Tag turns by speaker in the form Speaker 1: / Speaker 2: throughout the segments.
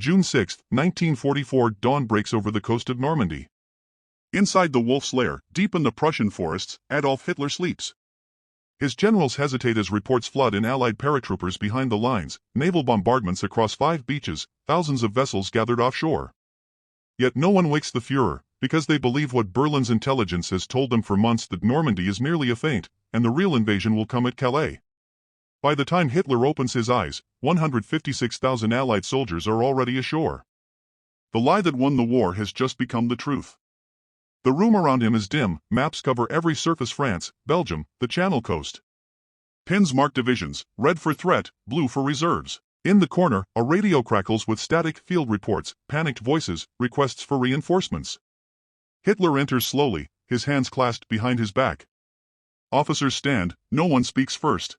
Speaker 1: June 6, 1944. Dawn breaks over the coast of Normandy. Inside the wolf's lair, deep in the Prussian forests, Adolf Hitler sleeps. His generals hesitate as reports flood in Allied paratroopers behind the lines, naval bombardments across 5 beaches, thousands of vessels gathered offshore. Yet no one wakes the Führer, because they believe what Berlin's intelligence has told them for months, that Normandy is merely a feint, and the real invasion will come at Calais. By the time Hitler opens his eyes, 156,000 Allied soldiers are already ashore. The lie that won the war has just become the truth. The room around him is dim, maps cover every surface: France, Belgium, the Channel coast. Pins mark divisions, red for threat, blue for reserves. In the corner, a radio crackles with static field reports, panicked voices, requests for reinforcements. Hitler enters slowly, his hands clasped behind his back. Officers stand, no one speaks first.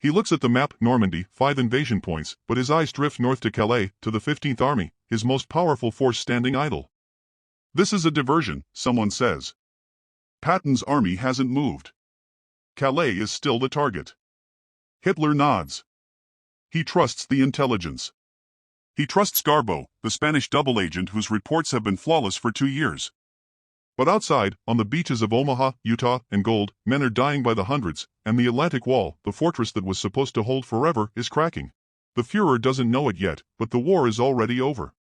Speaker 1: He looks at the map: Normandy, 5 invasion points, but his eyes drift north to Calais, to the 15th Army, his most powerful force standing idle. "This is a diversion," someone says. Patton's army hasn't moved. Calais is still the target. Hitler nods. He trusts the intelligence. He trusts Garbo, the Spanish double agent whose reports have been flawless for 2 years. But outside, on the beaches of Omaha, Utah, and Gold, men are dying by the hundreds, and the Atlantic Wall, the fortress that was supposed to hold forever, is cracking. The Führer doesn't know it yet, but the war is already over.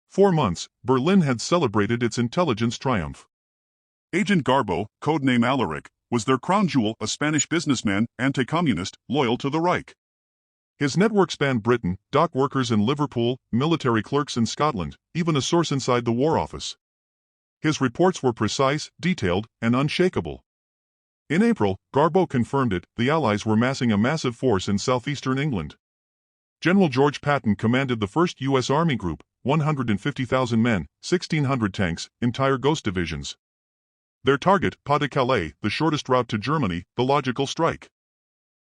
Speaker 1: 4 months, Berlin had celebrated its intelligence triumph. Agent Garbo, codename Alaric, was their crown jewel, a Spanish businessman, anti-communist, loyal to the Reich. His network spanned Britain, dock workers in Liverpool, military clerks in Scotland, even a source inside the War Office. His reports were precise, detailed, and unshakable. In April, Garbo confirmed it: the Allies were massing a massive force in southeastern England. General George Patton commanded the 1st U.S. Army Group, 150,000 men, 1,600 tanks, entire ghost divisions. Their target, Pas-de-Calais, the shortest route to Germany, the logical strike.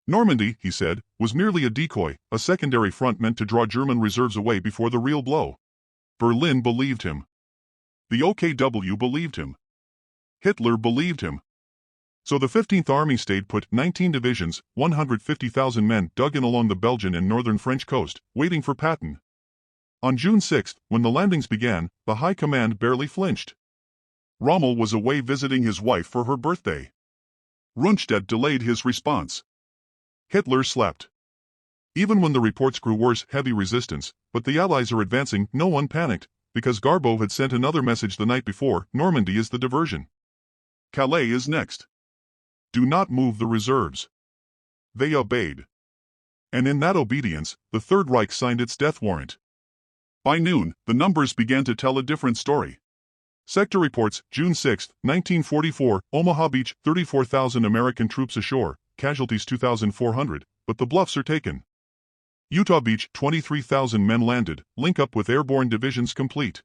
Speaker 1: Normandy, he said, was merely a decoy, a secondary front meant to draw German reserves away before the real blow. Berlin believed him. The OKW believed him. Hitler believed him. So the 15th Army stayed put: 19 divisions, 150,000 men dug in along the Belgian and northern French coast, waiting for Patton. On June 6, when the landings began, the High Command barely flinched. Rommel was away visiting his wife for her birthday. Rundstedt delayed his response. Hitler slept. Even when the reports grew worse, heavy resistance, but the Allies are advancing, no one panicked, because Garbo had sent another message the night before: Normandy is the diversion. Calais is next. Do not move the reserves. They obeyed. And in that obedience, the Third Reich signed its death warrant. By noon, the numbers began to tell a different story. Sector reports: June 6, 1944, Omaha Beach, 34,000 American troops ashore, casualties 2,400, but the bluffs are taken. Utah Beach, 23,000 men landed, link up with airborne divisions complete.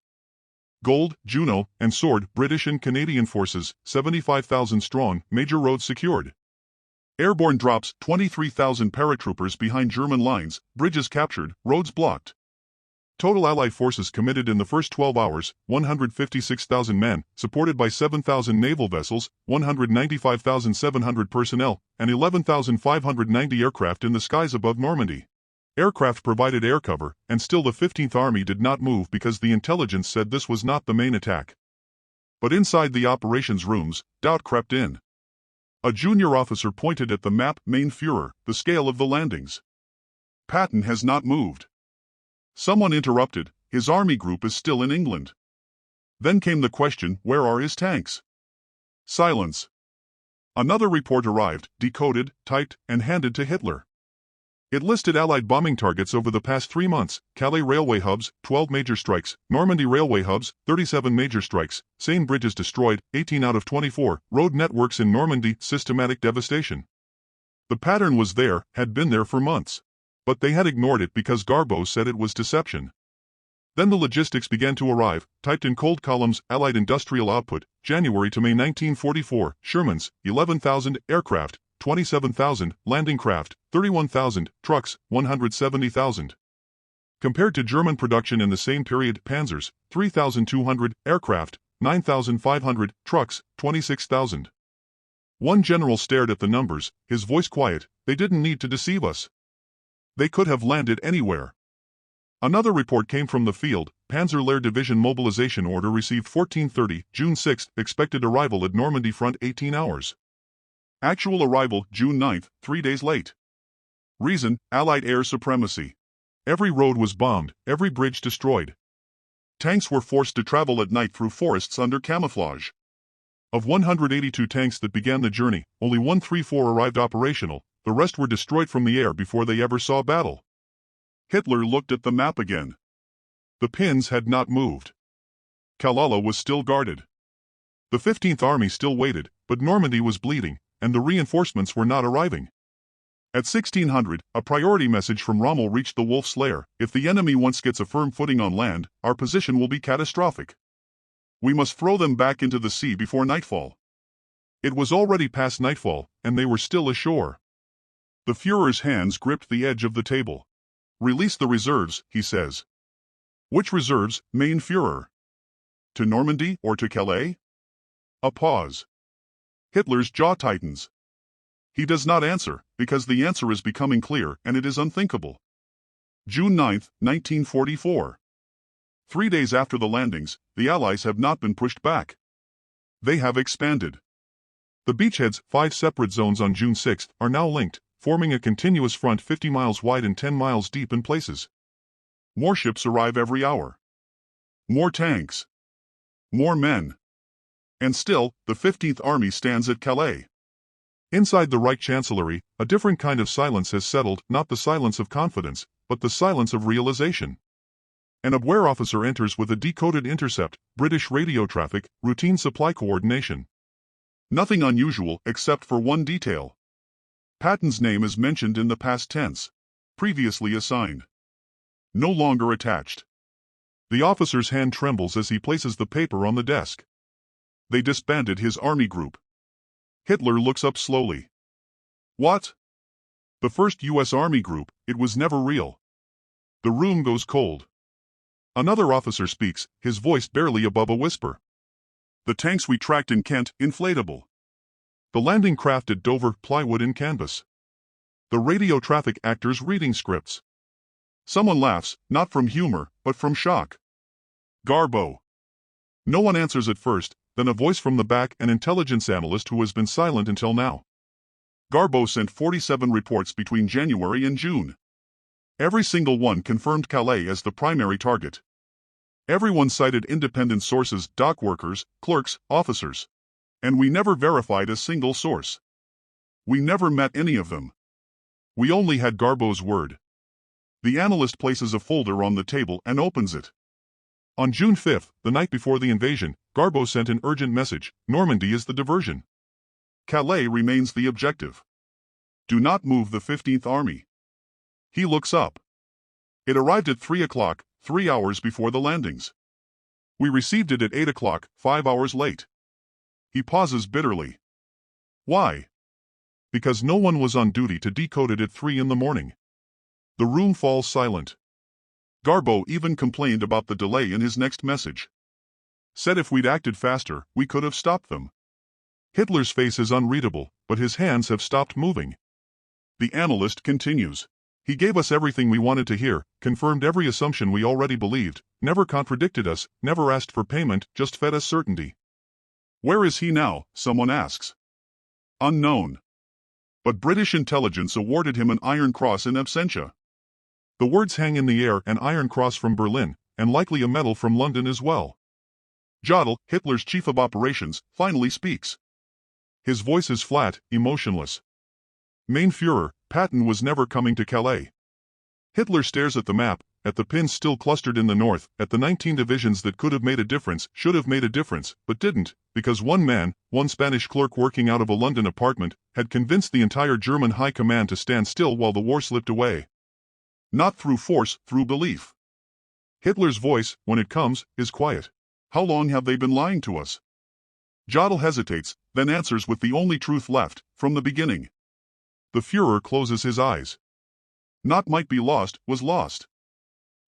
Speaker 1: Gold, Juno, and Sword, British and Canadian forces, 75,000 strong, major roads secured. Airborne drops, 23,000 paratroopers behind German lines, bridges captured, roads blocked. Total Allied forces committed in the first 12 hours, 156,000 men, supported by 7,000 naval vessels, 195,700 personnel, and 11,590 aircraft in the skies above Normandy. Aircraft provided air cover, and still the 15th Army did not move because the intelligence said this was not the main attack. But inside the operations rooms, doubt crept in. A junior officer pointed at the map: Mein Führer, the scale of the landings. Patton has not moved. Someone interrupted: his army group is still in England. Then came the question: where are his tanks? Silence. Another report arrived, decoded, typed, and handed to Hitler. It listed Allied bombing targets over the past 3 months: Calais railway hubs, 12 major strikes; Normandy railway hubs, 37 major strikes; Seine bridges destroyed, 18 out of 24; road networks in Normandy, systematic devastation. The pattern was there, had been there for months. But they had ignored it because Garbo said it was deception. Then the logistics began to arrive, typed in cold columns: Allied industrial output, January to May 1944, Shermans, 11,000, aircraft, 27,000, landing craft, 31,000, trucks, 170,000. Compared to German production in the same period: Panzers, 3,200, aircraft, 9,500, trucks, 26,000. One general stared at the numbers, his voice quiet: they didn't need to deceive us. They could have landed anywhere. Another report came from the field. Panzer Lehr Division mobilization order received 14:30, June 6, expected arrival at Normandy front 18 hours. Actual arrival, June 9, 3 days late. Reason, Allied air supremacy. Every road was bombed, every bridge destroyed. Tanks were forced to travel at night through forests under camouflage. Of 182 tanks that began the journey, only 134 arrived operational, the rest were destroyed from the air before they ever saw battle. Hitler looked at the map again. The pins had not moved. Calais was still guarded. The 15th Army still waited, but Normandy was bleeding, and the reinforcements were not arriving. At 1600, a priority message from Rommel reached the Wolf's Lair: if the enemy once gets a firm footing on land, our position will be catastrophic. We must throw them back into the sea before nightfall. It was already past nightfall, and they were still ashore. The Führer's hands gripped the edge of the table. Release the reserves, he says. Which reserves, Mein Führer? To Normandy or to Calais? A pause. Hitler's jaw tightens. He does not answer, because the answer is becoming clear and it is unthinkable. June 9, 1944. 3 days after the landings, the Allies have not been pushed back. They have expanded. The beachheads, 5 separate zones on June 6, are now linked, forming a continuous front 50 miles wide and 10 miles deep in places. More ships arrive every hour. More tanks. More men. And still, the 15th Army stands at Calais. Inside the Reich Chancellery, a different kind of silence has settled, not the silence of confidence, but the silence of realization. An Abwehr officer enters with a decoded intercept, British radio traffic, routine supply coordination. Nothing unusual except for one detail. Patton's name is mentioned in the past tense. Previously assigned. No longer attached. The officer's hand trembles as he places the paper on the desk. They disbanded his army group. Hitler looks up slowly. What? The first U.S. Army group, it was never real. The room goes cold. Another officer speaks, his voice barely above a whisper. The tanks we tracked in Kent, inflatable. The landing craft at Dover, plywood and canvas. The radio traffic actors reading scripts. Someone laughs, not from humor, but from shock. Garbo. No one answers at first, then a voice from the back, an intelligence analyst who has been silent until now. Garbo sent 47 reports between January and June. Every single one confirmed Calais as the primary target. Everyone cited independent sources, dock workers, clerks, officers. And we never verified a single source. We never met any of them. We only had Garbo's word. The analyst places a folder on the table and opens it. On June 5, the night before the invasion, Garbo sent an urgent message: Normandy is the diversion. Calais remains the objective. Do not move the 15th Army. He looks up. It arrived at 3 o'clock, 3 hours before the landings. We received it at 8 o'clock, 5 hours late. He pauses bitterly. Why? Because no one was on duty to decode it at 3 in the morning. The room falls silent. Garbo even complained about the delay in his next message. Said if we'd acted faster, we could have stopped them. Hitler's face is unreadable, but his hands have stopped moving. The analyst continues. He gave us everything we wanted to hear, confirmed every assumption we already believed, never contradicted us, never asked for payment, just fed us certainty. Where is he now? Someone asks. Unknown. But British intelligence awarded him an Iron Cross in absentia. The words hang in the air: an Iron Cross from Berlin, and likely a medal from London as well. Jodl, Hitler's chief of operations, finally speaks. His voice is flat, emotionless. Mein Führer, Patton was never coming to Calais. Hitler stares at the map, at the pins still clustered in the north, at the 19 divisions that could have made a difference, should have made a difference, but didn't, because one man, one Spanish clerk working out of a London apartment, had convinced the entire German high command to stand still while the war slipped away. Not through force, through belief. Hitler's voice, when it comes, is quiet. How long have they been lying to us? Jodl hesitates, then answers with the only truth left, from the beginning. The Führer closes his eyes. Not might be lost, was lost.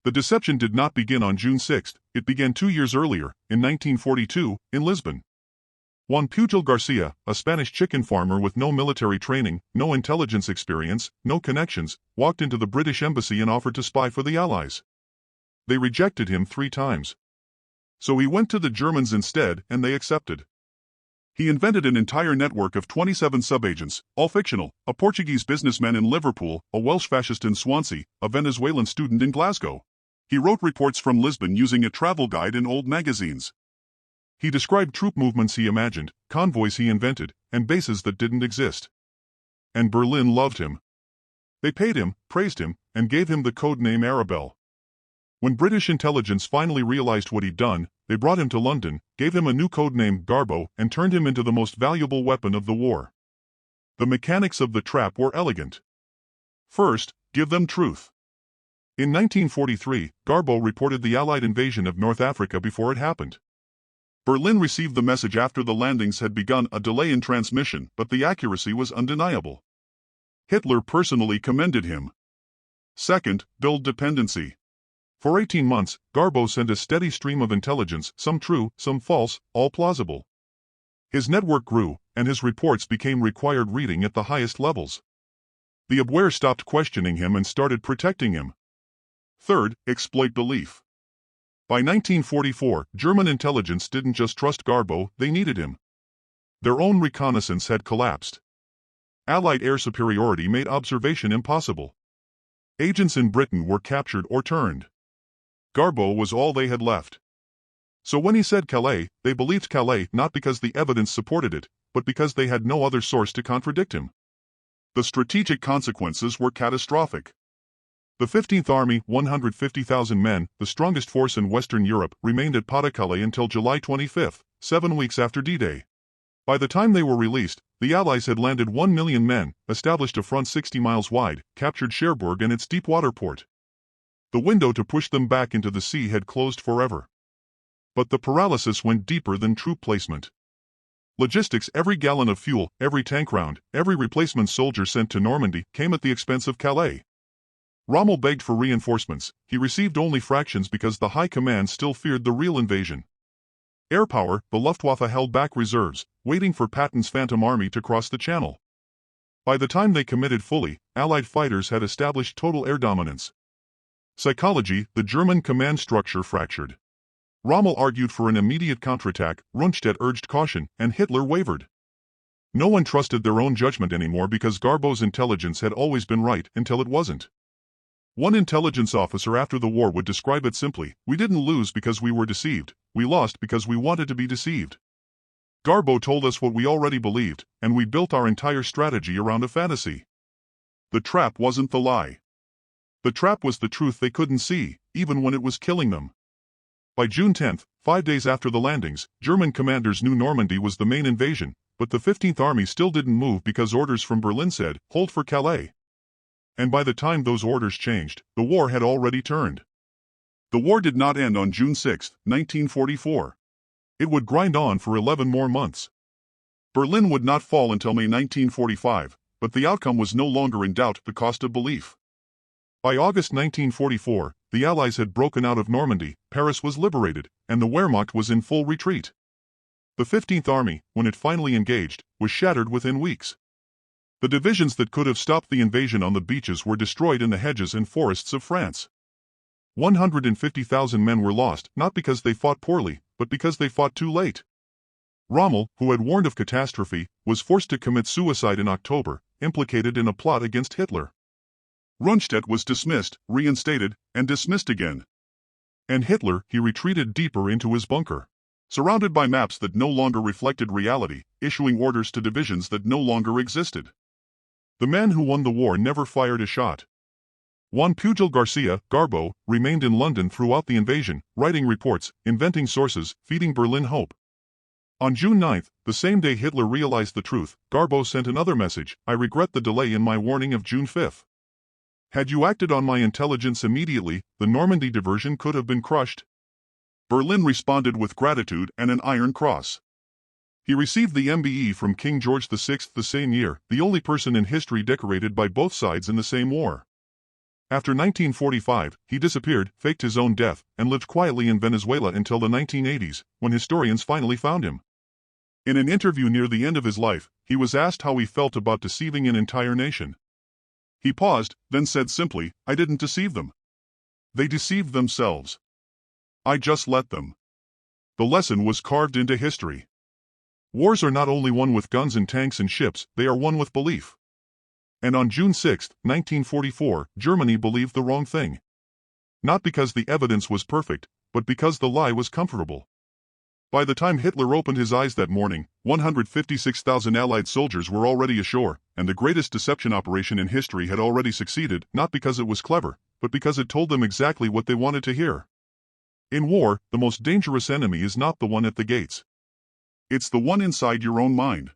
Speaker 1: The deception did not begin on June 6, it began 2 years earlier, in 1942, in Lisbon. Juan Pujol Garcia, a Spanish chicken farmer with no military training, no intelligence experience, no connections, walked into the British embassy and offered to spy for the Allies. They rejected him 3 times. So he went to the Germans instead, and they accepted. He invented an entire network of 27 subagents, all fictional, a Portuguese businessman in Liverpool, a Welsh fascist in Swansea, a Venezuelan student in Glasgow. He wrote reports from Lisbon using a travel guide in old magazines. He described troop movements he imagined, convoys he invented, and bases that didn't exist. And Berlin loved him. They paid him, praised him, and gave him the code name Arabelle. When British intelligence finally realized what he'd done, they brought him to London, gave him a new code name Garbo, and turned him into the most valuable weapon of the war. The mechanics of the trap were elegant. First, give them truth. In 1943, Garbo reported the Allied invasion of North Africa before it happened. Berlin received the message after the landings had begun, a delay in transmission, but the accuracy was undeniable. Hitler personally commended him. Second, build dependency. For 18 months, Garbo sent a steady stream of intelligence, some true, some false, all plausible. His network grew, and his reports became required reading at the highest levels. The Abwehr stopped questioning him and started protecting him. Third, exploit belief. By 1944, German intelligence didn't just trust Garbo, they needed him. Their own reconnaissance had collapsed. Allied air superiority made observation impossible. Agents in Britain were captured or turned. Garbo was all they had left. So when he said Calais, they believed Calais not because the evidence supported it, but because they had no other source to contradict him. The strategic consequences were catastrophic. The 15th Army, 150,000 men, the strongest force in Western Europe, remained at Pas-de-Calais until July 25, 7 weeks after D-Day. By the time they were released, the Allies had landed 1 million men, established a front 60 miles wide, captured Cherbourg and its deep-water port. The window to push them back into the sea had closed forever. But the paralysis went deeper than troop placement. Logistics: every gallon of fuel, every tank round, every replacement soldier sent to Normandy came at the expense of Calais. Rommel begged for reinforcements, he received only fractions because the high command still feared the real invasion. Air power: the Luftwaffe held back reserves, waiting for Patton's Phantom Army to cross the Channel. By the time they committed fully, Allied fighters had established total air dominance. Psychology: the German command structure fractured. Rommel argued for an immediate counterattack, Rundstedt urged caution, and Hitler wavered. No one trusted their own judgment anymore because Garbo's intelligence had always been right until it wasn't. One intelligence officer after the war would describe it simply: "We didn't lose because we were deceived, we lost because we wanted to be deceived." Garbo told us what we already believed, and we built our entire strategy around a fantasy. The trap wasn't the lie. The trap was the truth they couldn't see, even when it was killing them. By June 10, 5 days after the landings, German commanders knew Normandy was the main invasion, but the 15th Army still didn't move because orders from Berlin said, "Hold for Calais." And by the time those orders changed, the war had already turned. The war did not end on June 6, 1944. It would grind on for 11 more months. Berlin would not fall until May 1945, but the outcome was no longer in doubt: the cost of belief. By August 1944, the Allies had broken out of Normandy, Paris was liberated, and the Wehrmacht was in full retreat. The 15th Army, when it finally engaged, was shattered within weeks. The divisions that could have stopped the invasion on the beaches were destroyed in the hedges and forests of France. 150,000 men were lost, not because they fought poorly, but because they fought too late. Rommel, who had warned of catastrophe, was forced to commit suicide in October, implicated in a plot against Hitler. Rundstedt was dismissed, reinstated, and dismissed again. And Hitler, he retreated deeper into his bunker, surrounded by maps that no longer reflected reality, issuing orders to divisions that no longer existed. The man who won the war never fired a shot. Juan Pujol Garcia, Garbo, remained in London throughout the invasion, writing reports, inventing sources, feeding Berlin hope. On June 9, the same day Hitler realized the truth, Garbo sent another message: "I regret the delay in my warning of June 5. Had you acted on my intelligence immediately, the Normandy diversion could have been crushed." Berlin responded with gratitude and an Iron Cross. He received the MBE from King George VI the same year, the only person in history decorated by both sides in the same war. After 1945, he disappeared, faked his own death, and lived quietly in Venezuela until the 1980s, when historians finally found him. In an interview near the end of his life, he was asked how he felt about deceiving an entire nation. He paused, then said simply, "I didn't deceive them. They deceived themselves. I just let them. The lesson was carved into history. Wars are not only won with guns and tanks and ships, they are won with belief. And on June 6, 1944, Germany believed the wrong thing. Not because the evidence was perfect, but because the lie was comfortable. By the time Hitler opened his eyes that morning, 156,000 Allied soldiers were already ashore, and the greatest deception operation in history had already succeeded, not because it was clever, but because it told them exactly what they wanted to hear. In war, the most dangerous enemy is not the one at the gates. It's the one inside your own mind.